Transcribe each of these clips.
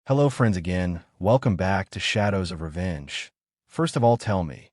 Hello friends again, welcome back to Shadows of Revenge. First of all, tell me,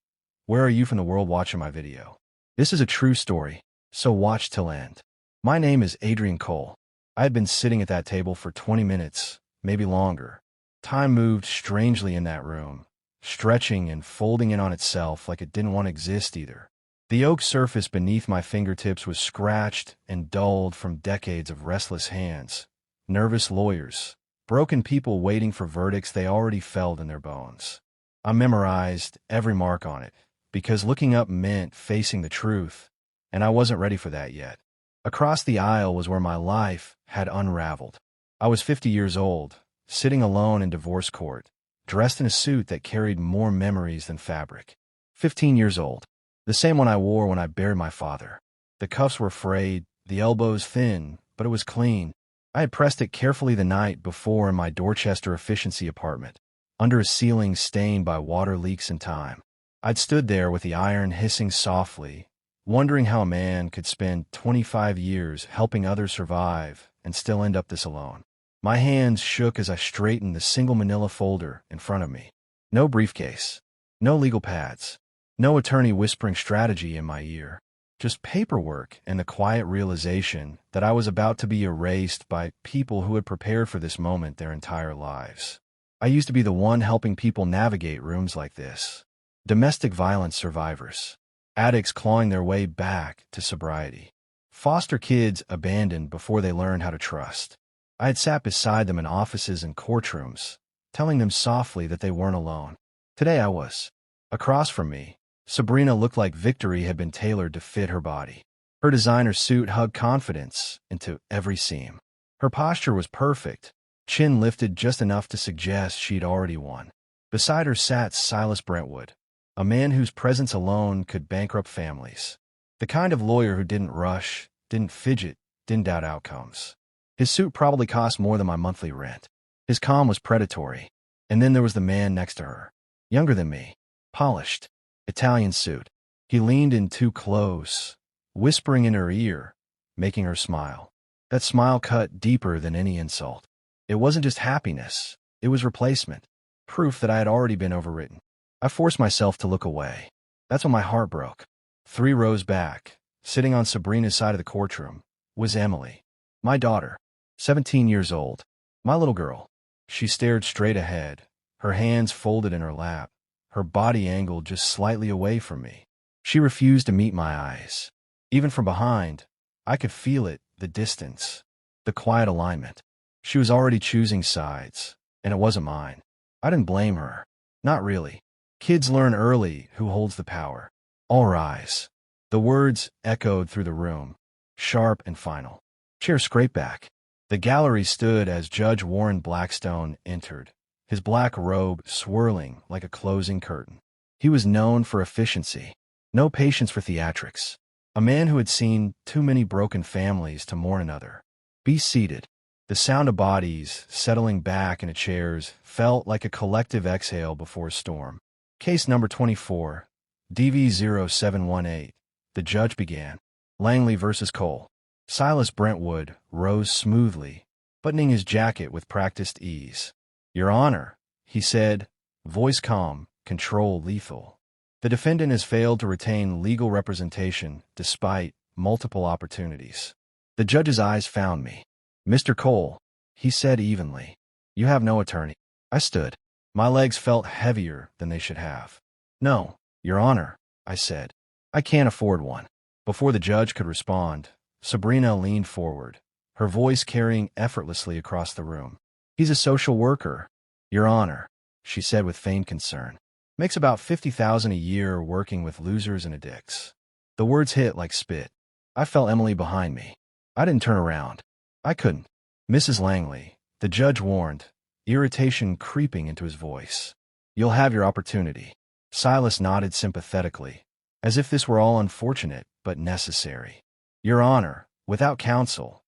where are you from the world watching my video? This is a true story, so watch till end. My name is Adrian Cole. I had been sitting at that table for 20 minutes, maybe longer. Time moved strangely in that room, stretching and folding in on itself like it didn't want to exist either. The oak surface beneath my fingertips was scratched and dulled from decades of restless hands, nervous lawyers, broken people waiting for verdicts they already felt in their bones. I memorized every mark on it, because looking up meant facing the truth, and I wasn't ready for that yet. Across the aisle was where my life had unraveled. I was 50 years old, sitting alone in divorce court, dressed in a suit that carried more memories than fabric. 15 years old, the same one I wore when I buried my father. The cuffs were frayed, the elbows thin, but it was clean. I had pressed it carefully the night before in my Dorchester efficiency apartment, under a ceiling stained by water leaks and time. I'd stood there with the iron hissing softly, wondering how a man could spend 25 years helping others survive and still end up this alone. My hands shook as I straightened the single manila folder in front of me. No briefcase, no legal pads, no attorney whispering strategy in my ear. Just paperwork and the quiet realization that I was about to be erased by people who had prepared for this moment their entire lives. I used to be the one helping people navigate rooms like this. Domestic violence survivors, addicts clawing their way back to sobriety, foster kids abandoned before they learned how to trust. I had sat beside them in offices and courtrooms, telling them softly that they weren't alone. Today I was. Across from me, Sabrina looked like victory had been tailored to fit her body. Her designer suit hugged confidence into every seam. Her posture was perfect, chin lifted just enough to suggest she'd already won. Beside her sat Silas Brentwood, a man whose presence alone could bankrupt families. The kind of lawyer who didn't rush, didn't fidget, didn't doubt outcomes. His suit probably cost more than my monthly rent. His calm was predatory. And then there was the man next to her, younger than me, polished, Italian suit. He leaned in too close, whispering in her ear, making her smile. That smile cut deeper than any insult. It wasn't just happiness, it was replacement, proof that I had already been overwritten. I forced myself to look away. That's when my heart broke. 3 rows back, sitting on Sabrina's side of the courtroom, was Emily, my daughter, 17 years old, my little girl. She stared straight ahead, her hands folded in her lap, her body angled just slightly away from me. She refused to meet my eyes. Even from behind, I could feel it, the distance, the quiet alignment. She was already choosing sides, and it wasn't mine. I didn't blame her. Not really. Kids learn early who holds the power. All rise. The words echoed through the room, sharp and final. Chair scraped back. The gallery stood as Judge Warren Blackstone entered, his black robe swirling like a closing curtain. He was known for efficiency, no patience for theatrics, a man who had seen too many broken families to mourn another. Be seated. The sound of bodies settling back into chairs felt like a collective exhale before a storm. Case number 24, DV0718. The judge began. Langley versus Cole. Silas Brentwood rose smoothly, buttoning his jacket with practiced ease. Your Honor, he said, voice calm, control lethal. The defendant has failed to retain legal representation despite multiple opportunities. The judge's eyes found me. Mr. Cole, he said evenly, you have no attorney. I stood. My legs felt heavier than they should have. No, Your Honor, I said. I can't afford one. Before the judge could respond, Sabrina leaned forward, her voice carrying effortlessly across the room. He's a social worker, Your Honor, she said with feigned concern. Makes about $50,000 a year working with losers and addicts. The words hit like spit. I felt Emily behind me. I didn't turn around. I couldn't. Mrs. Langley, the judge warned, irritation creeping into his voice. You'll have your opportunity. Silas nodded sympathetically, as if this were all unfortunate but necessary. Your Honor, without counsel,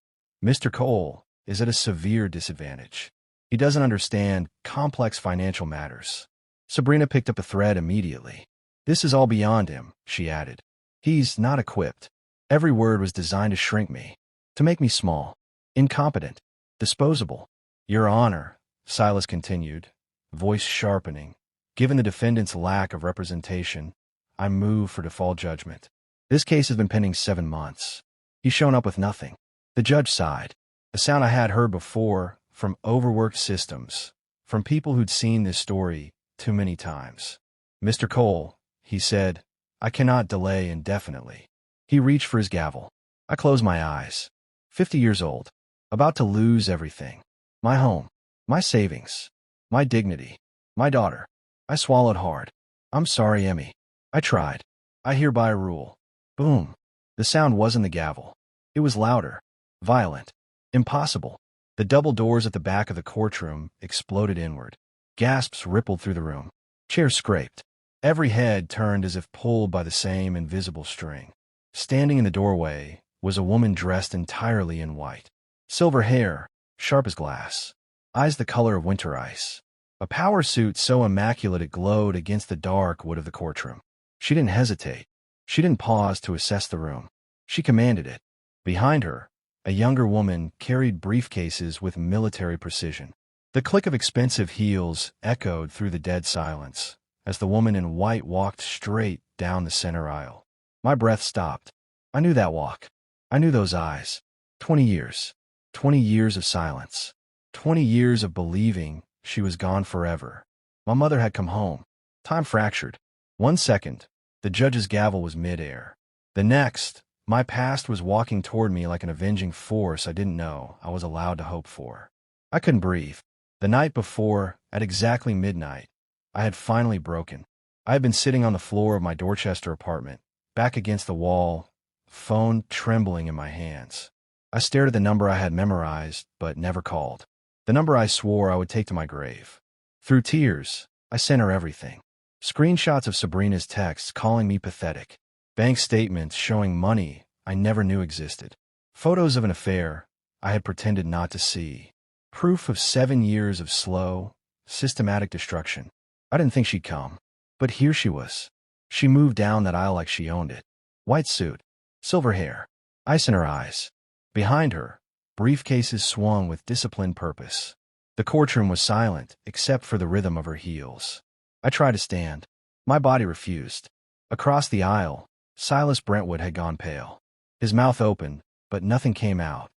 Mr. Cole is at a severe disadvantage. He doesn't understand complex financial matters. Sabrina picked up a thread immediately. This is all beyond him, she added. He's not equipped. Every word was designed to shrink me, to make me small, incompetent, disposable. Your Honor, Silas continued, voice sharpening. Given the defendant's lack of representation, I move for default judgment. This case has been pending 7 months. He's shown up with nothing. The judge sighed. A sound I had heard before, from overworked systems, from people who'd seen this story too many times. Mr. Cole, he said, I cannot delay indefinitely. He reached for his gavel. I closed my eyes. 50 years old, about to lose everything. My home, my savings, my dignity, my daughter. I swallowed hard. I'm sorry, Emmy. I tried. I hereby rule. Boom. The sound wasn't the gavel. It was louder, violent, impossible. The double doors at the back of the courtroom exploded inward. Gasps rippled through the room. Chairs scraped. Every head turned as if pulled by the same invisible string. Standing in the doorway was a woman dressed entirely in white. Silver hair, sharp as glass. Eyes the color of winter ice. A power suit so immaculate it glowed against the dark wood of the courtroom. She didn't hesitate. She didn't pause to assess the room. She commanded it. Behind her, a younger woman carried briefcases with military precision. The click of expensive heels echoed through the dead silence as the woman in white walked straight down the center aisle. My breath stopped. I knew that walk. I knew those eyes. 20 years. 20 years of silence. 20 years of believing she was gone forever. My mother had come home. Time fractured. 1 second, the judge's gavel was midair. The next, my past was walking toward me like an avenging force I didn't know I was allowed to hope for. I couldn't breathe. The night before, at exactly midnight, I had finally broken. I had been sitting on the floor of my Dorchester apartment, back against the wall, phone trembling in my hands. I stared at the number I had memorized but never called. The number I swore I would take to my grave. Through tears, I sent her everything. Screenshots of Sabrina's texts calling me pathetic. Bank statements showing money I never knew existed. Photos of an affair I had pretended not to see. Proof of 7 years of slow, systematic destruction. I didn't think she'd come. But here she was. She moved down that aisle like she owned it. White suit, silver hair, ice in her eyes. Behind her, briefcases swung with disciplined purpose. The courtroom was silent, except for the rhythm of her heels. I tried to stand. My body refused. Across the aisle, Silas Brentwood had gone pale. His mouth opened, but nothing came out.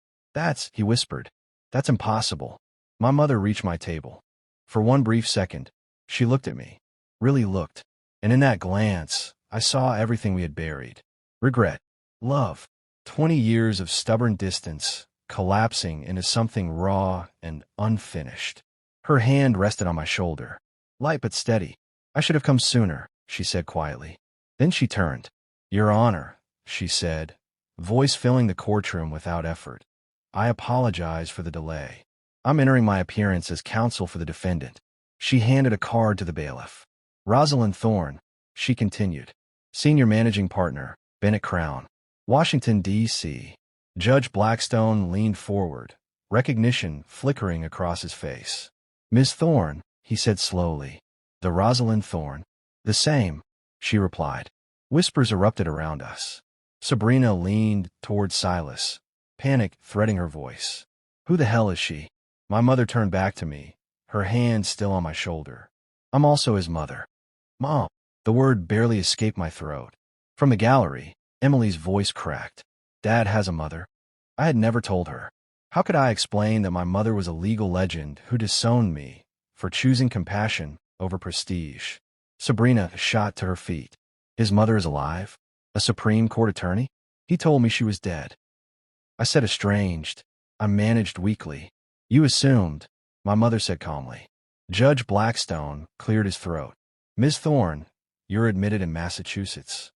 He whispered. That's impossible. My mother reached my table. For one brief second, she looked at me. Really looked. And in that glance, I saw everything we had buried. Regret. Love. 20 years of stubborn distance, collapsing into something raw and unfinished. Her hand rested on my shoulder. Light but steady. I should have come sooner, she said quietly. Then she turned. Your Honor, she said, voice filling the courtroom without effort. I apologize for the delay. I'm entering my appearance as counsel for the defendant. She handed a card to the bailiff. Rosalind Thorne, she continued. Senior Managing Partner, Bennett Crown. Washington, D.C. Judge Blackstone leaned forward, recognition flickering across his face. Miss Thorne, he said slowly. The Rosalind Thorne. The same, she replied. Whispers erupted around us. Sabrina leaned toward Silas, panic threading her voice. Who the hell is she? My mother turned back to me, her hand still on my shoulder. I'm also his mother. Mom. The word barely escaped my throat. From the gallery, Emily's voice cracked. Dad has a mother. I had never told her. How could I explain that my mother was a legal legend who disowned me for choosing compassion over prestige? Sabrina shot to her feet. His mother is alive? A Supreme Court attorney? He told me she was dead. I said estranged. I managed weakly. You assumed, my mother said calmly. Judge Blackstone cleared his throat. Ms. Thorne, you're admitted in Massachusetts.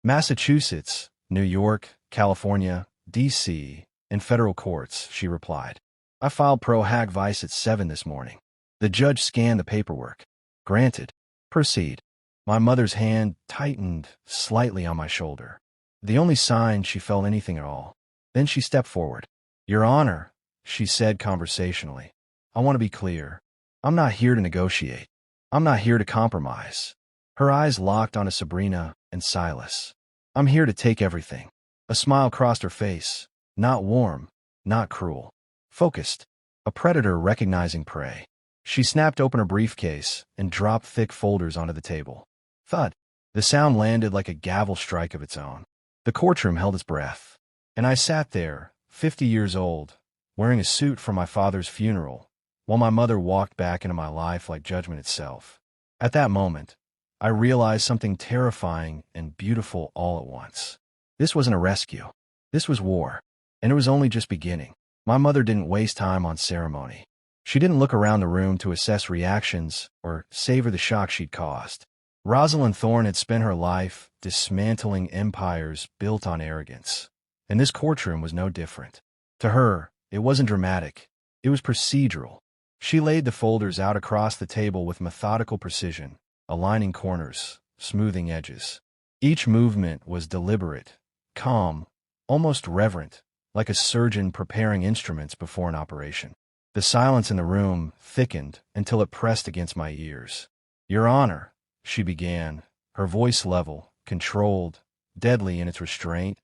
Massachusetts, New York, California, D.C., and federal courts, she replied. I filed pro hac vice at 7 this morning. The judge scanned the paperwork. Granted. Proceed. My mother's hand tightened slightly on my shoulder. The only sign she felt anything at all. Then she stepped forward. Your Honor, she said conversationally. I want to be clear. I'm not here to negotiate. I'm not here to compromise. Her eyes locked onto Sabrina and Silas. I'm here to take everything. A smile crossed her face. Not warm, not cruel. Focused. A predator recognizing prey. She snapped open her briefcase and dropped thick folders onto the table. Thud. The sound landed like a gavel strike of its own. The courtroom held its breath. And I sat there, 50 years old, wearing a suit for my father's funeral, while my mother walked back into my life like judgment itself. At that moment, I realized something terrifying and beautiful all at once. This wasn't a rescue. This was war. And it was only just beginning. My mother didn't waste time on ceremony. She didn't look around the room to assess reactions or savor the shock she'd caused. Rosalind Thorne had spent her life dismantling empires built on arrogance. And this courtroom was no different. To her, it wasn't dramatic. It was procedural. She laid the folders out across the table with methodical precision, aligning corners, smoothing edges. Each movement was deliberate, calm, almost reverent, like a surgeon preparing instruments before an operation. The silence in the room thickened until it pressed against my ears. "Your Honor," she began, her voice level, controlled, deadly in its restraint.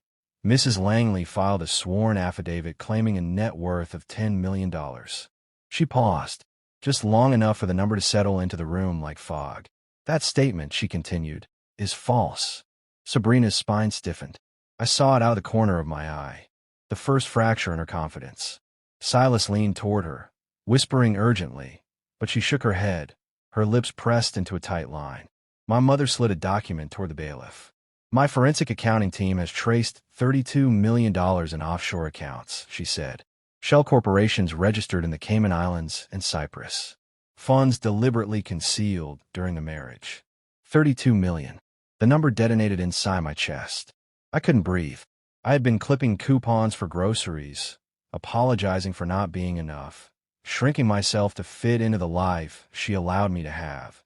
Mrs. Langley filed a sworn affidavit claiming a net worth of $10 million. She paused, just long enough for the number to settle into the room like fog. "That statement," she continued, "is false." Sabrina's spine stiffened. I saw it out of the corner of my eye. The first fracture in her confidence. Silas leaned toward her, whispering urgently, but she shook her head, her lips pressed into a tight line. My mother slid a document toward the bailiff. "My forensic accounting team has traced $32 million in offshore accounts," she said. "Shell corporations registered in the Cayman Islands and Cyprus. Funds deliberately concealed during the marriage. 32 million. The number detonated inside my chest. I couldn't breathe. I had been clipping coupons for groceries, apologizing for not being enough, shrinking myself to fit into the life she allowed me to have,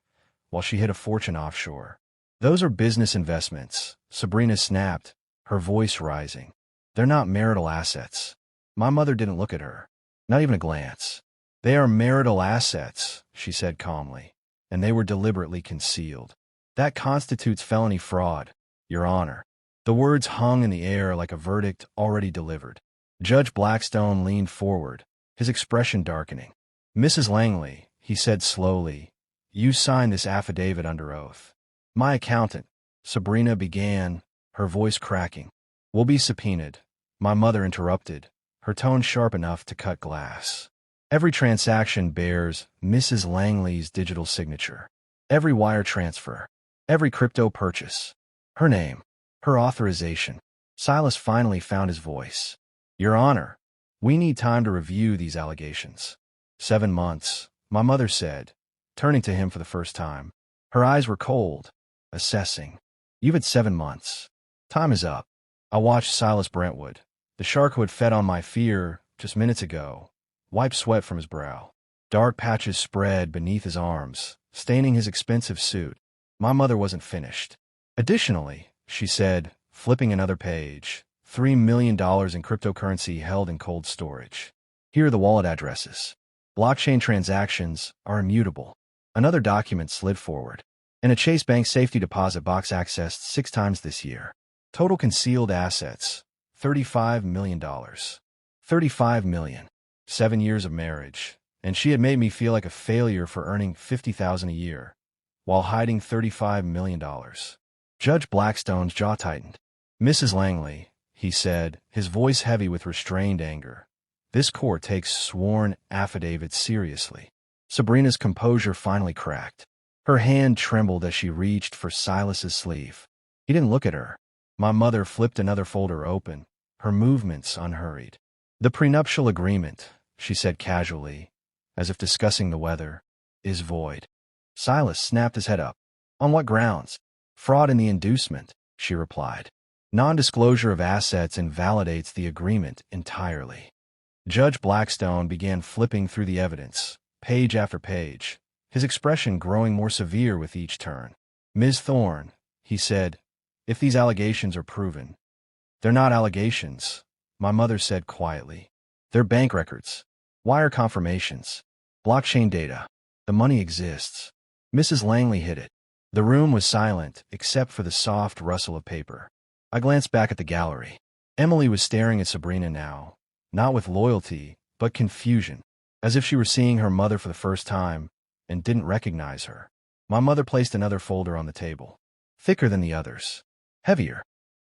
while she hid a fortune offshore. "Those are business investments," Sabrina snapped, her voice rising. "They're not marital assets." My mother didn't look at her, not even a glance. "They are marital assets," she said calmly, "and they were deliberately concealed. That constitutes felony fraud, Your Honor." The words hung in the air like a verdict already delivered. Judge Blackstone leaned forward, his expression darkening. "Mrs. Langley," he said slowly, "you signed this affidavit under oath." "My accountant," Sabrina began, her voice cracking. "Will be subpoenaed," my mother interrupted, her tone sharp enough to cut glass. "Every transaction bears Mrs. Langley's digital signature. Every wire transfer, every crypto purchase. Her name, her authorization." Silas finally found his voice. "Your Honor, we need time to review these allegations." 7 months, my mother said, turning to him for the first time. Her eyes were cold, assessing. "You've had 7 months. Time is up." I watched Silas Brentwood, the shark who had fed on my fear just minutes ago, wipe sweat from his brow. Dark patches spread beneath his arms, staining his expensive suit. My mother wasn't finished. "Additionally," she said, flipping another page, $3 million in cryptocurrency held in cold storage. "Here are the wallet addresses. Blockchain transactions are immutable." Another document slid forward. "And a Chase Bank safety deposit box accessed 6 times this year. Total concealed assets, $35 million. 35 million. 7 years of marriage. And she had made me feel like a failure for earning $50,000 a year, while hiding $35 million. Judge Blackstone's jaw tightened. "Mrs. Langley," he said, his voice heavy with restrained anger, "this court takes sworn affidavits seriously." Sabrina's composure finally cracked. Her hand trembled as she reached for Silas's sleeve. He didn't look at her. My mother flipped another folder open, her movements unhurried. "The prenuptial agreement," she said casually, as if discussing the weather, "is void." Silas snapped his head up. "On what grounds?" "Fraud in the inducement," she replied. "Non-disclosure of assets invalidates the agreement entirely." Judge Blackstone began flipping through the evidence, page after page, his expression growing more severe with each turn. "Ms. Thorne," he said, "if these allegations are proven—" "They're not allegations," my mother said quietly. "They're bank records, wire confirmations, blockchain data. The money exists." Mrs. Langley hid it. The room was silent except for the soft rustle of paper. I glanced back at the gallery. Emily was staring at Sabrina now, not with loyalty, but confusion. as if she were seeing her mother for the first time and didn't recognize her. My mother placed another folder on the table, thicker than the others, heavier.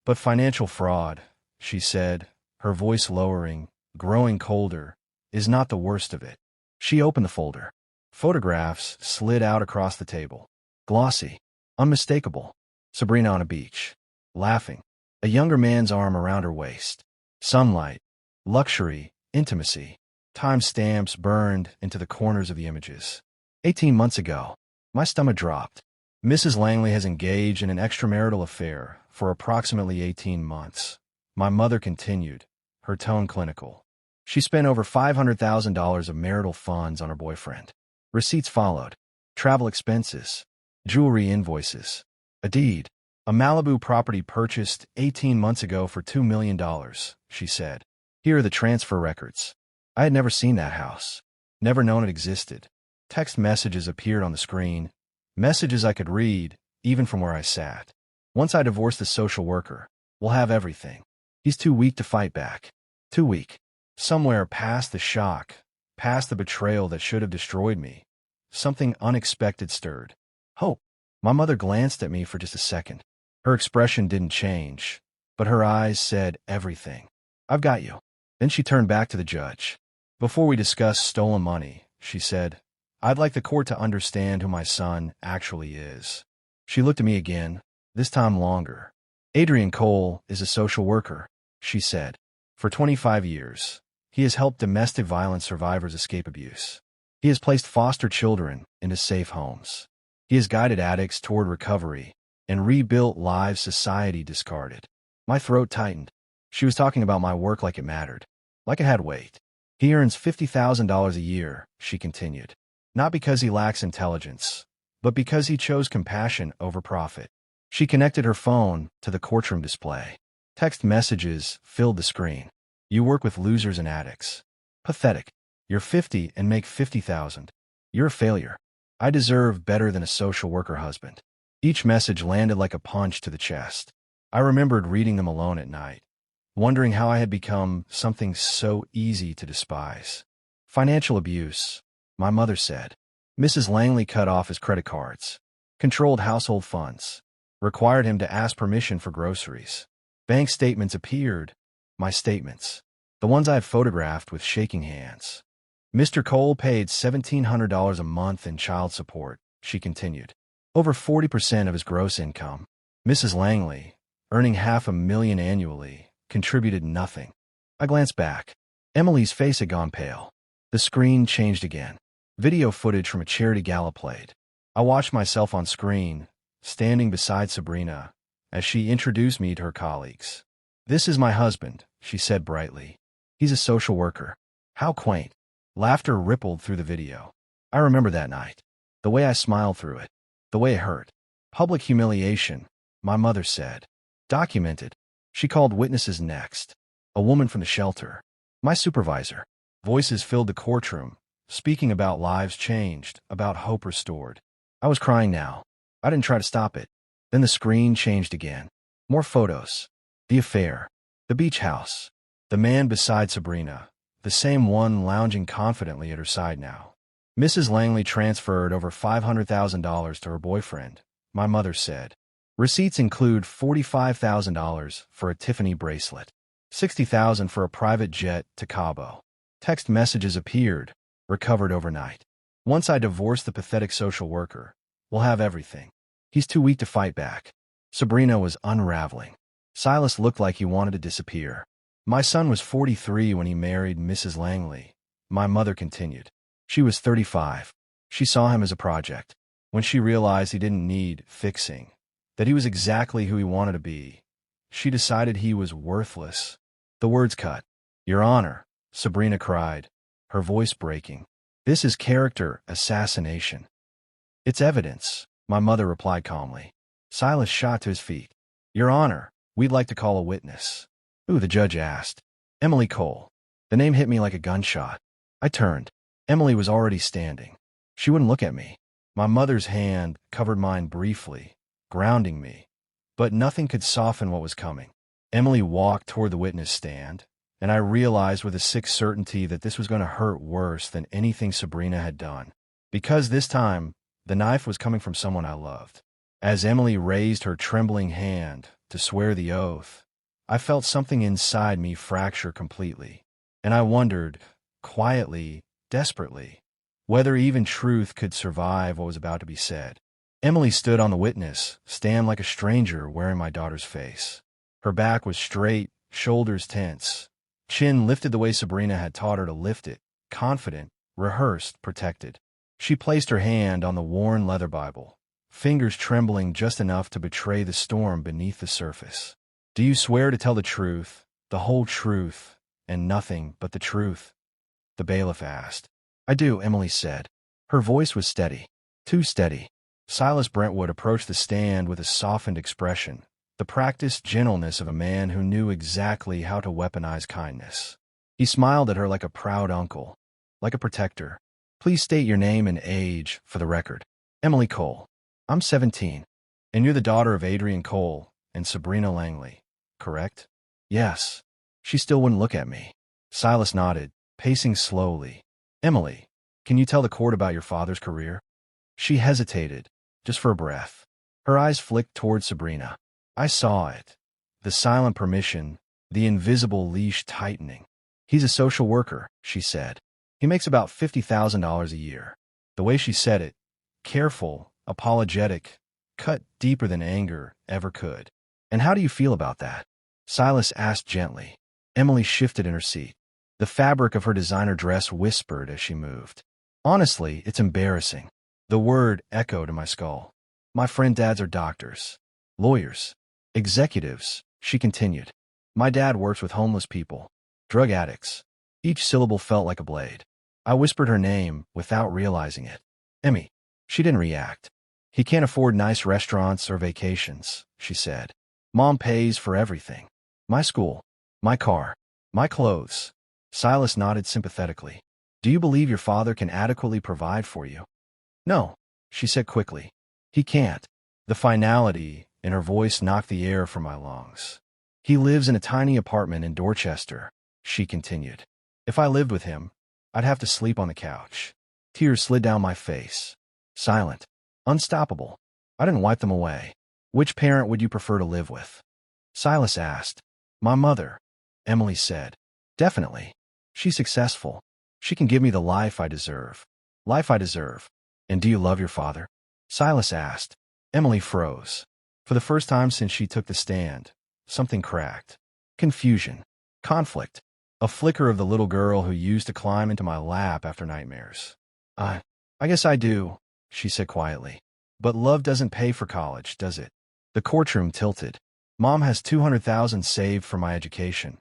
But financial fraud, she said, her voice lowering, growing colder, is not the worst of it. She opened the folder. Photographs slid out across the table. Glossy, unmistakable. Sabrina on a beach, laughing. A younger man's arm around her waist. Sunlight, luxury, intimacy. Time stamps burned into the corners of the images. 18 months ago. My stomach dropped. Mrs. Langley has engaged in an extramarital affair for approximately 18 months. My mother continued, her tone clinical. She spent over $500,000 of marital funds on her boyfriend. Receipts followed. Travel expenses. Jewelry invoices. A deed. A Malibu property purchased 18 months ago for $2 million, she said. Here are the transfer records. I had never seen that house. Never known it existed. Text messages appeared on the screen. Messages I could read, even from where I sat. Once I divorce the social worker, we'll have everything. He's too weak to fight back. Too weak. Somewhere past the shock, past the betrayal that should have destroyed me, something unexpected stirred. Hope. My mother glanced at me for just a second. Her expression didn't change, but her eyes said everything. I've got you. Then she turned back to the judge. Before we discuss stolen money, she said, I'd like the court to understand who my son actually is. She looked at me again, this time longer. Adrian Cole is a social worker, she said. For 25 years, he has helped domestic violence survivors escape abuse. He has placed foster children into safe homes. He has guided addicts toward recovery and rebuilt lives society discarded. My throat tightened. She was talking about my work like it mattered, like it had weight. He earns $50,000 a year, she continued. Not because he lacks intelligence, but because he chose compassion over profit. She connected her phone to the courtroom display. Text messages filled the screen. You work with losers and addicts. Pathetic. You're 50 and make $50,000. You're a failure. I deserve better than a social worker husband. Each message landed like a punch to the chest. I remembered reading them alone at night, wondering how I had become something so easy to despise. Financial abuse, my mother said. Mrs. Langley cut off his credit cards, controlled household funds, required him to ask permission for groceries. Bank statements appeared, my statements, the ones I had photographed with shaking hands. Mr. Cole paid $1,700 a month in child support, she continued. Over 40% of his gross income. Mrs. Langley, earning $500,000 annually, contributed nothing. I glanced back. Emily's face had gone pale. The screen changed again. Video footage from a charity gala played. I watched myself on screen, standing beside Sabrina, as she introduced me to her colleagues. This is my husband, she said brightly. He's a social worker. How quaint. Laughter rippled through the video. I remember that night. The way I smiled through it. The way it hurt. Public humiliation, my mother said. Documented. She called witnesses next. A woman from the shelter. My supervisor. Voices filled the courtroom, speaking about lives changed, about hope restored. I was crying now. I didn't try to stop it. Then the screen changed again. More photos. The affair. The beach house. The man beside Sabrina. The same one lounging confidently at her side now. Mrs. Langley transferred over $500,000 to her boyfriend, my mother said. Receipts include $45,000 for a Tiffany bracelet, $60,000 for a private jet to Cabo. Text messages appeared, recovered overnight. Once I divorce the pathetic social worker, we'll have everything. He's too weak to fight back. Sabrina was unraveling. Silas looked like he wanted to disappear. My son was 43 when he married Mrs. Langley, my mother continued. She was 35. She saw him as a project. When she realized he didn't need fixing, that he was exactly who he wanted to be, she decided he was worthless. The words cut. Your Honor, Sabrina cried, her voice breaking. This is character assassination. It's evidence, my mother replied calmly. Silas shot to his feet. Your Honor, we'd like to call a witness. Who? The judge asked. Emily Cole. The name hit me like a gunshot. I turned. Emily was already standing. She wouldn't look at me. My mother's hand covered mine briefly, grounding me, but nothing could soften what was coming. Emily walked toward the witness stand, and I realized with a sick certainty that this was going to hurt worse than anything Sabrina had done. Because this time, the knife was coming from someone I loved. As Emily raised her trembling hand to swear the oath, I felt something inside me fracture completely, and I wondered, quietly, desperately, whether even truth could survive what was about to be said. Emily stood on the witness stand like a stranger wearing my daughter's face. Her back was straight, shoulders tense, chin lifted the way Sabrina had taught her to lift it, confident, rehearsed, protected. She placed her hand on the worn leather Bible, fingers trembling just enough to betray the storm beneath the surface. "Do you swear to tell the truth, the whole truth, and nothing but the truth?" the bailiff asked. "I do," Emily said. Her voice was steady, too steady. Silas Brentwood approached the stand with a softened expression, the practiced gentleness of a man who knew exactly how to weaponize kindness. He smiled at her like a proud uncle, like a protector. "Please state your name and age for the record." "Emily Cole." "I'm 17. And you're the daughter of Adrian Cole and Sabrina Langley, correct?" "Yes." She still wouldn't look at me. Silas nodded, pacing slowly. "Emily, can you tell the court about your father's career?" She hesitated, just for a breath. Her eyes flicked toward Sabrina. I saw it. The silent permission, the invisible leash tightening. "He's a social worker," she said. "He makes about $50,000 a year." The way she said it, careful, apologetic, cut deeper than anger ever could. "And how do you feel about that?" Silas asked gently. Emily shifted in her seat. The fabric of her designer dress whispered as she moved. "Honestly, it's embarrassing." The word echoed in my skull. "My friend dads are doctors, lawyers, executives," she continued. "My dad works with homeless people, drug addicts." Each syllable felt like a blade. I whispered her name without realizing it. "Emmy." She didn't react. "He can't afford nice restaurants or vacations," she said. "Mom pays for everything. My school, my car, my clothes." Silas nodded sympathetically. "Do you believe your father can adequately provide for you?" "No," she said quickly. "He can't." The finality in her voice knocked the air from my lungs. "He lives in a tiny apartment in Dorchester," she continued. "If I lived with him, I'd have to sleep on the couch." Tears slid down my face. Silent. Unstoppable. I didn't wipe them away. "Which parent would you prefer to live with?" Silas asked. "My mother," Emily said. "Definitely. She's successful. She can give me the life I deserve." "Life I deserve." "And do you love your father?" Silas asked. Emily froze. For the first time since she took the stand, something cracked. Confusion. Conflict. A flicker of the little girl who used to climb into my lap after nightmares. I guess I do," she said quietly. "But love doesn't pay for college, does it?" The courtroom tilted. "Mom has $200,000 saved for my education,"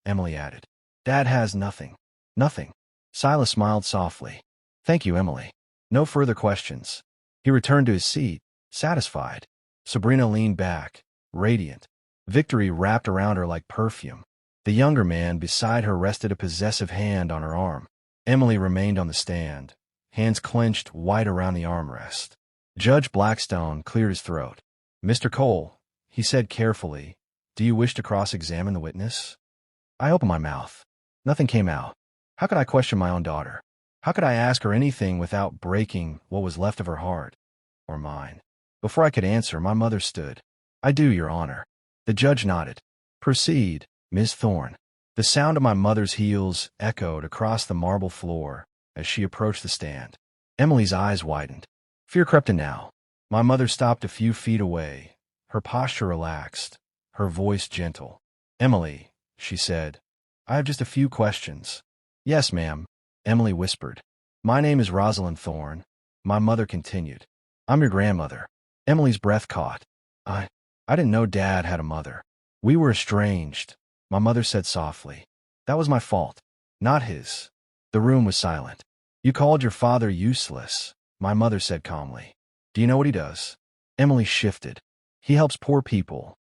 Emily added. "Dad has nothing." "Nothing." Silas smiled softly. "Thank you, Emily. No further questions." He returned to his seat, satisfied. Sabrina leaned back, radiant. Victory wrapped around her like perfume. The younger man beside her rested a possessive hand on her arm. Emily remained on the stand, hands clenched white around the armrest. Judge Blackstone cleared his throat. "Mr. Cole," he said carefully, "do you wish to cross-examine the witness?" I opened my mouth. Nothing came out. How could I question my own daughter? How could I ask her anything without breaking what was left of her heart? Or mine? Before I could answer, my mother stood. "I do, Your Honor." The judge nodded. "Proceed, Ms. Thorne." The sound of my mother's heels echoed across the marble floor as she approached the stand. Emily's eyes widened. Fear crept in now. My mother stopped a few feet away, her posture relaxed, her voice gentle. "Emily," she said, "I have just a few questions." "Yes, ma'am," Emily whispered. "My name is Rosalind Thorne," my mother continued. "I'm your grandmother." Emily's breath caught. I didn't know Dad had a mother. "We were estranged," my mother said softly. "That was my fault, not his." The room was silent. "You called your father useless," my mother said calmly. "Do you know what he does?" Emily shifted. "He helps poor people.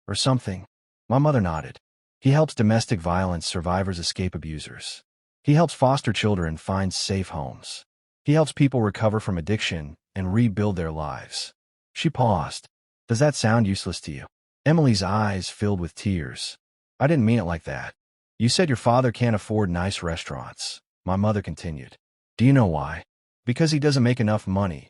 Or something." My mother nodded. "He helps domestic violence survivors escape abusers. He helps foster children find safe homes. He helps people recover from addiction and rebuild their lives." She paused. "Does that sound useless to you?" Emily's eyes filled with tears. "I didn't mean it like that." You said your father can't afford nice restaurants. My mother continued. Do you know why? Because he doesn't make enough money,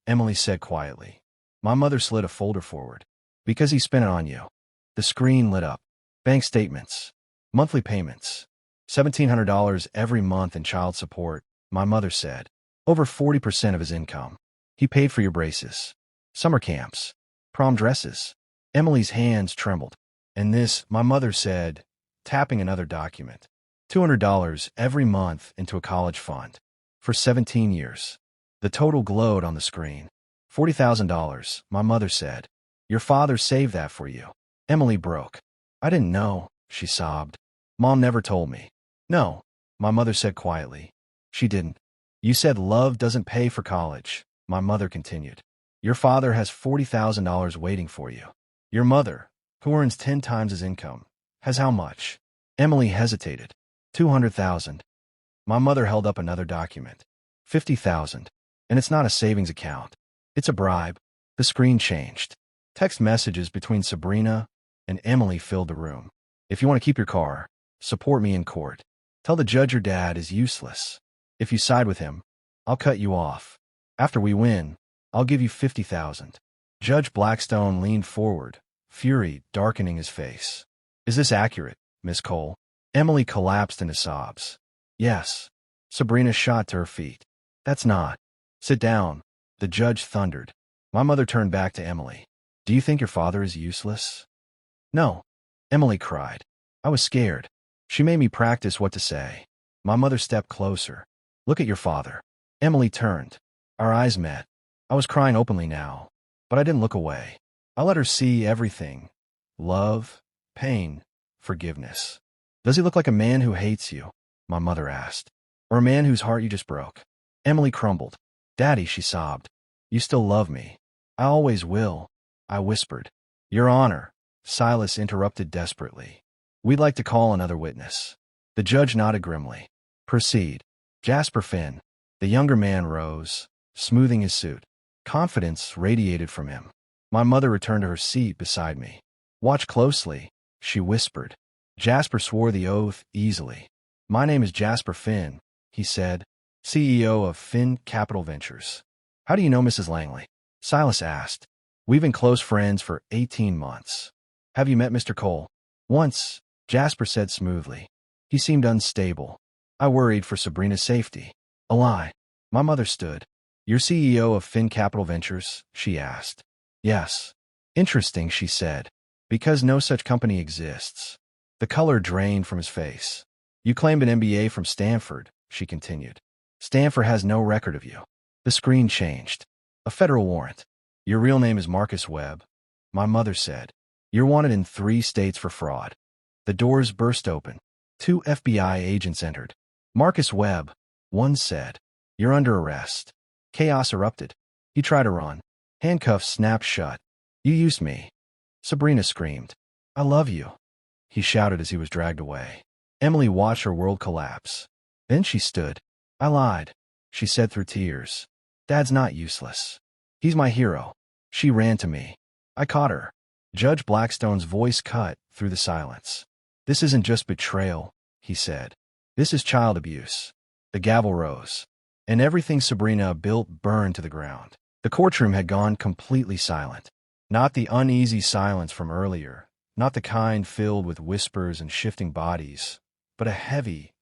Emily said quietly. My mother slid a folder forward. Because he spent it on you. The screen lit up. Bank statements. Monthly payments. $1,700 every month in child support, my mother said. Over 40% of his income. He paid for your braces. Summer camps. Prom dresses. Emily's hands trembled. And this, my mother said, tapping another document. $200 every month into a college fund. For 17 years. The total glowed on the screen. $40,000, my mother said. Your father saved that for you. Emily broke. I didn't know, she sobbed. Mom never told me. No, my mother said quietly. She didn't. You said love doesn't pay for college, my mother continued. Your father has $40,000 waiting for you. Your mother, who earns 10 times his income, has how much? Emily hesitated. 200,000. My mother held up another document. 50,000. And it's not a savings account. It's a bribe. The screen changed. Text messages between Sabrina and Emily filled the room. If you want to keep your car, support me in court. Tell the judge your dad is useless. If you side with him, I'll cut you off. After we win, I'll give you 50,000. Judge Blackstone leaned forward, fury darkening his face. Is this accurate, Miss Cole? Emily collapsed into sobs. Yes. Sabrina shot to her feet. That's not. Sit down, the judge thundered. My mother turned back to Emily. Do you think your father is useless? No. Emily cried. I was scared. She made me practice what to say. My mother stepped closer. Look at your father. Emily turned. Our eyes met. I was crying openly now, but I didn't look away. I let her see everything. Love, pain, forgiveness. Does he look like a man who hates you? My mother asked. Or a man whose heart you just broke? Emily crumbled. Daddy, she sobbed. You still love me. I always will, I whispered. Your Honor, Silas interrupted desperately. We'd like to call another witness. The judge nodded grimly. Proceed. Jasper Finn. The younger man rose, smoothing his suit. Confidence radiated from him. My mother returned to her seat beside me. Watch closely, she whispered. Jasper swore the oath easily. My name is Jasper Finn, he said, CEO of Finn Capital Ventures. How do you know Mrs. Langley? Silas asked. We've been close friends for 18 months. Have you met Mr. Cole? Once, Jasper said smoothly. He seemed unstable. I worried for Sabrina's safety. A lie. My mother stood. You're CEO of Finn Capital Ventures? She asked. Yes. Interesting, she said. Because no such company exists. The color drained from his face. You claimed an MBA from Stanford, she continued. Stanford has no record of you. The screen changed. A federal warrant. Your real name is Marcus Webb, my mother said. You're wanted in 3 states for fraud. The doors burst open. 2 FBI agents entered. Marcus Webb, one said. You're under arrest. Chaos erupted. He tried to run. Handcuffs snapped shut. You used me. Sabrina screamed. I love you. He shouted as he was dragged away. Emily watched her world collapse. Then she stood. I lied, she said through tears. Dad's not useless. He's my hero. She ran to me. I caught her. Judge Blackstone's voice cut through the silence. This isn't just betrayal, he said. This is child abuse. The gavel rose. And everything Sabrina built burned to the ground. The courtroom had gone completely silent. Not the uneasy silence from earlier, not the kind filled with whispers and shifting bodies, but a heavy,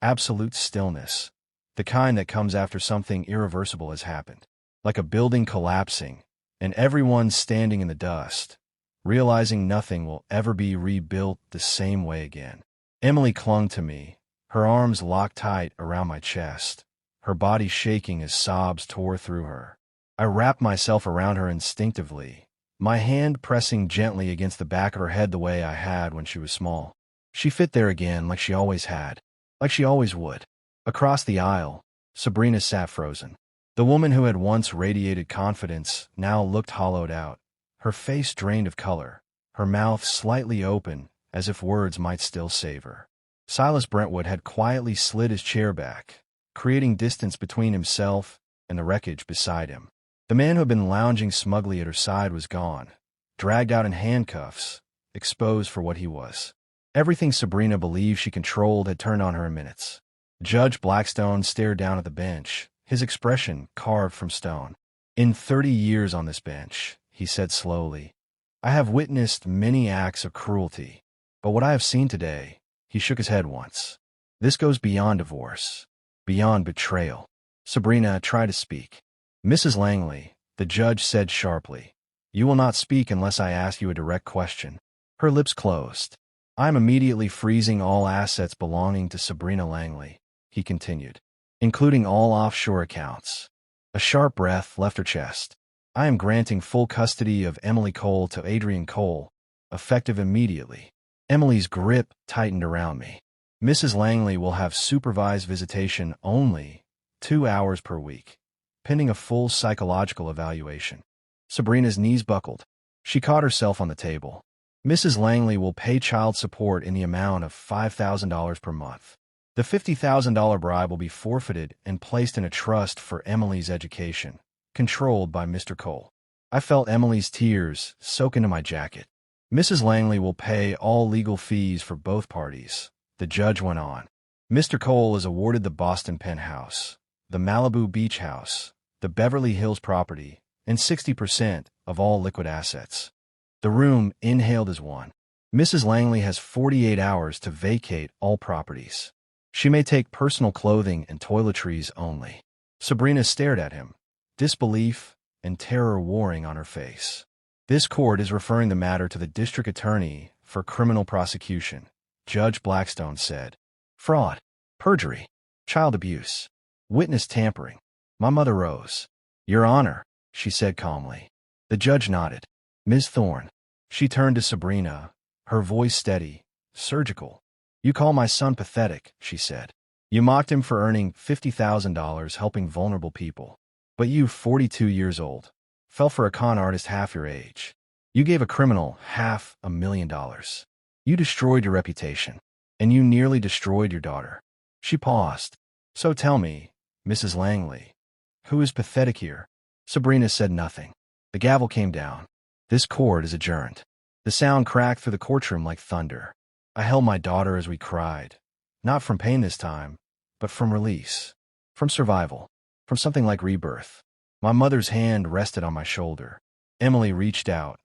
absolute stillness, the kind that comes after something irreversible has happened, like a building collapsing, and everyone standing in the dust, realizing nothing will ever be rebuilt the same way again. Emily clung to me, her arms locked tight around my chest, her body shaking as sobs tore through her. I wrapped myself around her instinctively, my hand pressing gently against the back of her head the way I had when she was small. She fit there again like she always had, like she always would. Across the aisle, Sabrina sat frozen. The woman who had once radiated confidence now looked hollowed out, her face drained of color, her mouth slightly open as if words might still save her. Silas Brentwood had quietly slid his chair back, creating distance between himself and the wreckage beside him. The man who had been lounging smugly at her side was gone, dragged out in handcuffs, exposed for what he was. Everything Sabrina believed she controlled had turned on her in minutes. Judge Blackstone stared down at the bench, his expression carved from stone. "In 30 years on this bench," he said slowly, "I have witnessed many acts of cruelty. But what I have seen today," he shook his head once, "this goes beyond divorce, beyond betrayal." Sabrina tried to speak. "Mrs. Langley," the judge said sharply, "you will not speak unless I ask you a direct question." Her lips closed. "I am immediately freezing all assets belonging to Sabrina Langley," he continued, "including all offshore accounts." A sharp breath left her chest. "I am granting full custody of Emily Cole to Adrian Cole, effective immediately." Emily's grip tightened around me. "Mrs. Langley will have supervised visitation only 2 hours per week, pending a full psychological evaluation." Sabrina's knees buckled. She caught herself on the table. "Mrs. Langley will pay child support in the amount of $5,000 per month. The $50,000 bribe will be forfeited and placed in a trust for Emily's education, controlled by Mr. Cole." I felt Emily's tears soak into my jacket. "Mrs. Langley will pay all legal fees for both parties," the judge went on. "Mr. Cole is awarded the Boston penthouse, the Malibu beach house, the Beverly Hills property, and 60% of all liquid assets." The room inhaled as one. "Mrs. Langley has 48 hours to vacate all properties. She may take personal clothing and toiletries only." Sabrina stared at him, disbelief and terror warring on her face. "This court is referring the matter to the district attorney for criminal prosecution," Judge Blackstone said. "Fraud, perjury, child abuse, witness tampering." My mother rose. "Your Honor," she said calmly. The judge nodded. "Ms. Thorne." She turned to Sabrina, her voice steady, surgical. "You call my son pathetic," she said. "You mocked him for earning $50,000 helping vulnerable people. But you, 42 years old, fell for a con artist half your age. You gave a criminal $500,000. You destroyed your reputation, and you nearly destroyed your daughter." She paused. "So tell me, Mrs. Langley, who is pathetic here?" Sabrina said nothing. The gavel came down. "This court is adjourned." The sound cracked through the courtroom like thunder. I held my daughter as we cried, not from pain this time, but from release, from survival, from something like rebirth. My mother's hand rested on my shoulder. Emily reached out,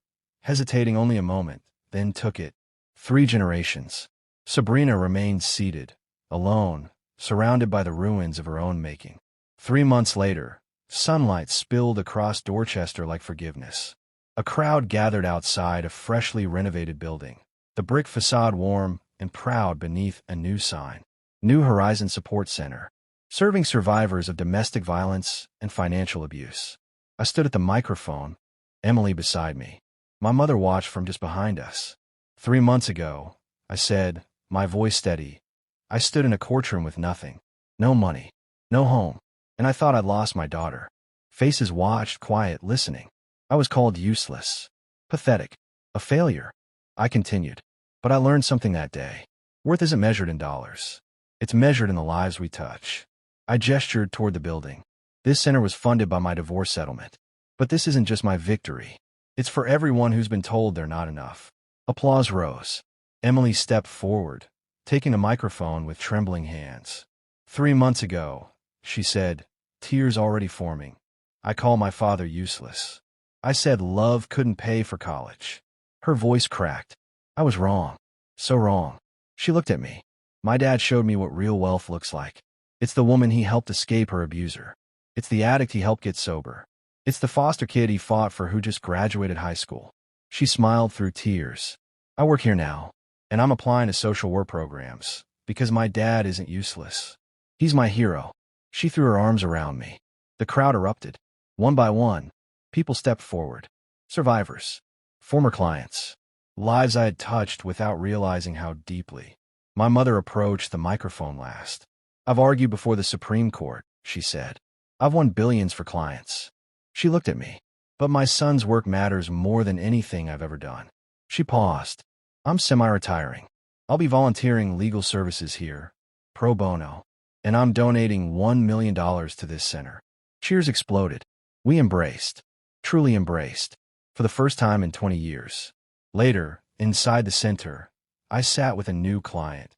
hesitating only a moment, then took it. 3 generations. Sabrina remained seated, alone, surrounded by the ruins of her own making. 3 months later, sunlight spilled across Dorchester like forgiveness. A crowd gathered outside a freshly renovated building, the brick facade warm and proud beneath a new sign. New Horizon Support Center, serving survivors of domestic violence and financial abuse. I stood at the microphone, Emily beside me. My mother watched from just behind us. 3 months ago, I said, my voice steady, I stood in a courtroom with nothing. No money, no home, and I thought I'd lost my daughter. Faces watched, quiet, listening. I was called useless, pathetic, a failure. I continued. But I learned something that day. Worth isn't measured in dollars. It's measured in the lives we touch. I gestured toward the building. This center was funded by my divorce settlement. But this isn't just my victory. It's for everyone who's been told they're not enough. Applause rose. Emily stepped forward, taking a microphone with trembling hands. 3 months ago, she said, tears already forming, I called my father useless. I said love couldn't pay for college. Her voice cracked. I was wrong. So wrong. She looked at me. My dad showed me what real wealth looks like. It's the woman he helped escape her abuser. It's the addict he helped get sober. It's the foster kid he fought for who just graduated high school. She smiled through tears. I work here now, and I'm applying to social work programs because my dad isn't useless. He's my hero. She threw her arms around me. The crowd erupted. One by one, people stepped forward. Survivors. Former clients. Lives I had touched without realizing how deeply. My mother approached the microphone last. I've argued before the Supreme Court, she said. I've won billions for clients. She looked at me. But my son's work matters more than anything I've ever done. She paused. I'm semi-retiring. I'll be volunteering legal services here, pro bono, and I'm donating $1 million to this center. Cheers exploded. We embraced. Truly embraced. For the first time in 20 years. Later, inside the center, I sat with a new client,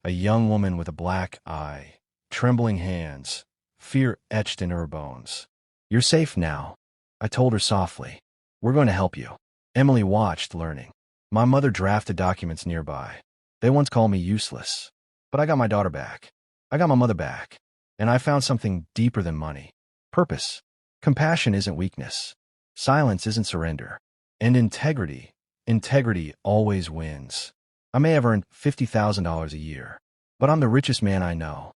a young woman with a black eye, trembling hands, fear etched in her bones. "You're safe now," I told her softly. "We're going to help you." Emily watched, learning. My mother drafted documents nearby. They once called me useless. But I got my daughter back. I got my mother back. And I found something deeper than money. Purpose. Compassion isn't weakness. Silence isn't surrender. And integrity always wins. I may have earned $50,000 a year, but I'm the richest man I know.